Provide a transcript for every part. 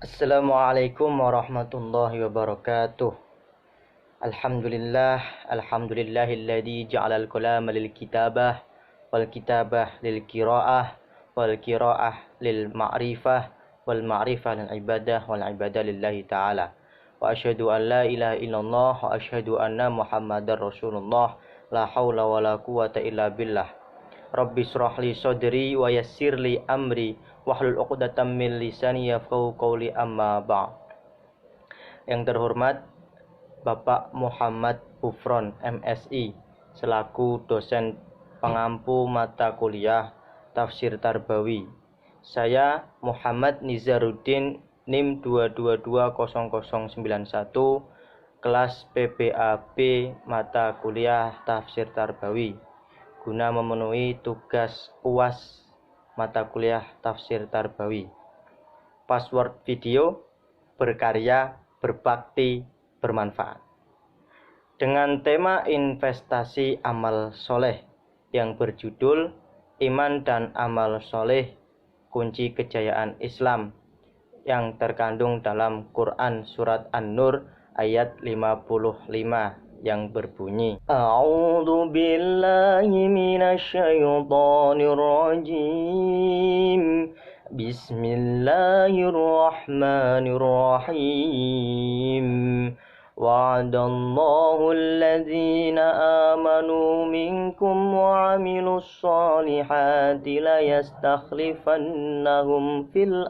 Assalamualaikum warahmatullahi wabarakatuh. Alhamdulillahilladzi ja'alal kalama lil kitabah wal kitabah lil qiraah wal qiraah lil ma'rifah wal ma'rifah lil ibadah wal ibadah lillahi ta'ala. Wa asyhadu an la ilaha illallah wa asyhadu anna Muhammadar Rasulullah la haula wala quwata illa billah. Rabbi shrah li sadri wa yassir li amri wahlul 'uqdatam min lisani yafqahu qawli, amma ba'd. Yang terhormat Bapak Muhammad Bufron MSI selaku dosen pengampu mata kuliah Tafsir Tarbawi. Saya Muhammad Nizaruddin NIM 2220091 kelas PPAB mata kuliah Tafsir Tarbawi guna memenuhi tugas UAS mata kuliah Tafsir Tarbawi. Password video: berkarya, berbakti, bermanfaat. Dengan tema investasi amal soleh yang berjudul Iman dan Amal Soleh, Kunci Kejayaan Islam, yang terkandung dalam Quran Surat An-Nur ayat 55 yang berbunyi, A'udzu billahi minasyaitonir rajim. Bismillahirrahmanirrahim. Wa'adallahu alladzina amanu minkum wa 'amilus solihati layastakhlifannahum fil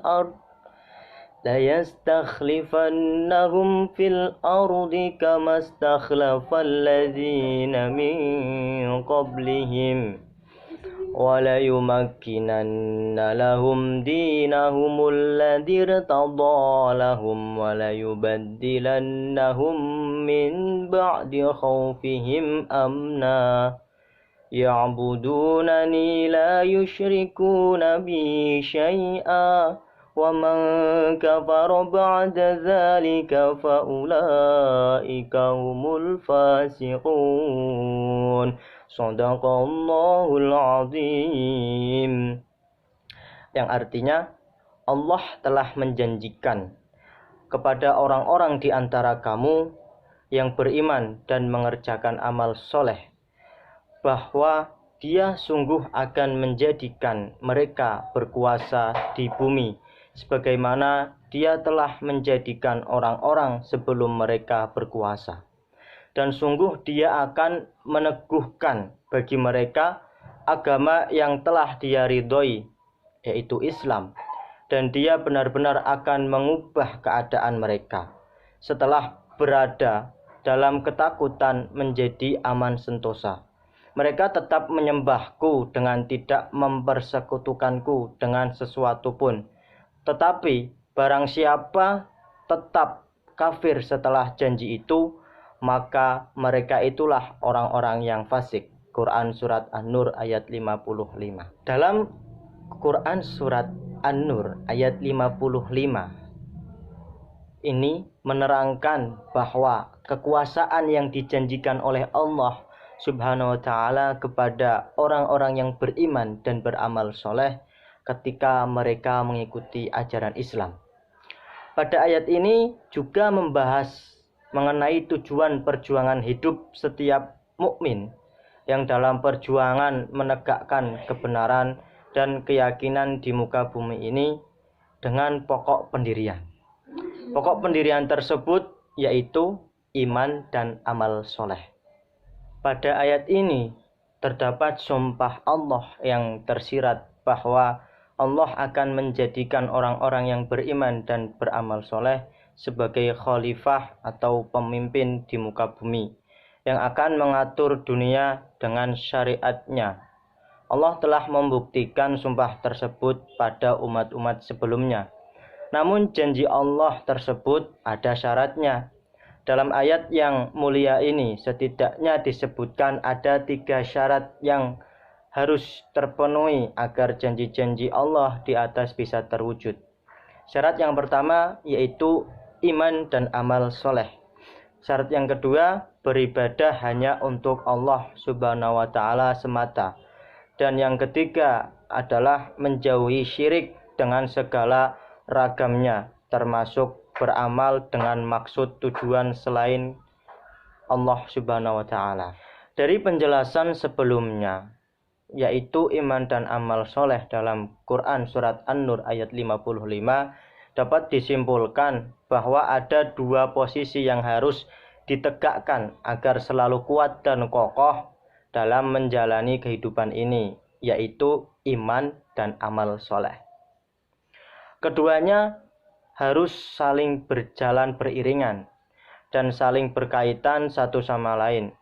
fil ardi kama stakhlafal ladzina min qablihim wa la yumakkinanna lahum dinahumul ladzi irtadha lahum wa la yubaddilannahum min ba'di khawfihim amna ya'budunani la yusyrikuna bi syai'a wa man kafara ba'da dzalika fa ulaika humul fasiqun. Shadaqallahul azim. Yang artinya, Allah telah menjanjikan kepada orang-orang di antara kamu yang beriman dan mengerjakan amal soleh bahwa Dia sungguh akan menjadikan mereka berkuasa di bumi sebagaimana Dia telah menjadikan orang-orang sebelum mereka berkuasa. Dan sungguh Dia akan meneguhkan bagi mereka agama yang telah Dia ridhoi, yaitu Islam. Dan Dia benar-benar akan mengubah keadaan mereka setelah berada dalam ketakutan menjadi aman sentosa. Mereka tetap menyembahku dengan tidak mempersekutukanku dengan sesuatu pun. Tetapi barang siapa tetap kafir setelah janji itu, maka mereka itulah orang-orang yang fasik. Quran Surat An-Nur ayat 55. Dalam Quran Surat An-Nur ayat 55 ini menerangkan bahwa kekuasaan yang dijanjikan oleh Allah Subhanahu wa ta'ala kepada orang-orang yang beriman dan beramal soleh ketika mereka mengikuti ajaran Islam. Pada ayat ini juga membahas mengenai tujuan perjuangan hidup setiap mukmin yang dalam perjuangan menegakkan kebenaran dan keyakinan di muka bumi ini dengan pokok pendirian. Pokok pendirian tersebut yaitu iman dan amal soleh. Pada ayat ini terdapat sumpah Allah yang tersirat bahwa Allah akan menjadikan orang-orang yang beriman dan beramal soleh sebagai khalifah atau pemimpin di muka bumi yang akan mengatur dunia dengan syariatnya. Allah telah membuktikan sumpah tersebut pada umat-umat sebelumnya. Namun janji Allah tersebut ada syaratnya. Dalam ayat yang mulia ini setidaknya disebutkan ada 3 syarat yang harus terpenuhi agar janji-janji Allah di atas bisa terwujud. Syarat yang pertama yaitu iman dan amal soleh. Syarat yang kedua, beribadah hanya untuk Allah Subhanahu wa ta'ala semata. Dan yang ketiga adalah menjauhi syirik dengan segala ragamnya. termasuk beramal dengan maksud tujuan selain Allah Subhanahu wa Ta'ala. Dari penjelasan sebelumnya, yaitu iman dan amal soleh dalam Quran surat An-Nur ayat 55, dapat disimpulkan bahwa ada dua posisi yang harus ditegakkan agar selalu kuat dan kokoh dalam menjalani kehidupan ini, yaitu iman dan amal soleh. Keduanya harus saling berjalan beriringan dan saling berkaitan satu sama lain,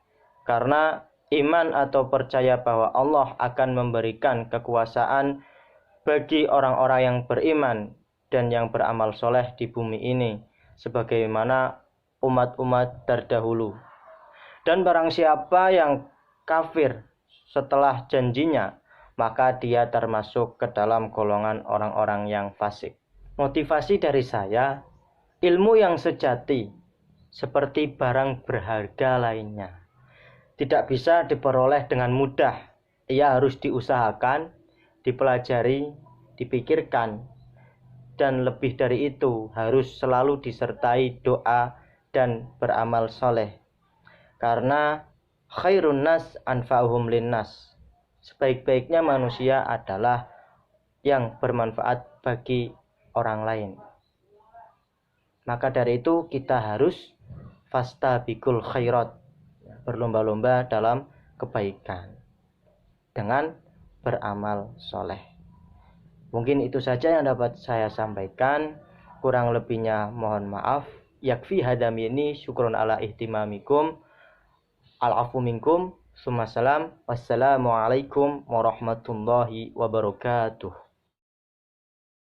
karena iman atau percaya bahwa Allah akan memberikan kekuasaan bagi orang-orang yang beriman dan yang beramal soleh di bumi ini, sebagaimana umat-umat terdahulu. Dan barang siapa yang kafir setelah janjinya, maka dia termasuk ke dalam golongan orang-orang yang fasik. Motivasi dari saya, ilmu yang sejati seperti barang berharga lainnya, tidak bisa diperoleh dengan mudah. Ia harus diusahakan, dipelajari, dipikirkan, dan lebih dari itu harus selalu disertai doa dan beramal soleh. Karena khairun nas anfa'uhum linnas, sebaik-baiknya manusia adalah yang bermanfaat bagi orang lain. Maka dari itu kita harus fastabiqul khairat, berlomba-lomba dalam kebaikan dengan beramal soleh. Mungkin itu saja yang dapat saya sampaikan. Kurang lebihnya mohon maaf. Yakfi hadamini, syukrun ala ihtimamikum. Al-afu minkum. Summa salam. Wassalamualaikum warahmatullahi wabarakatuh.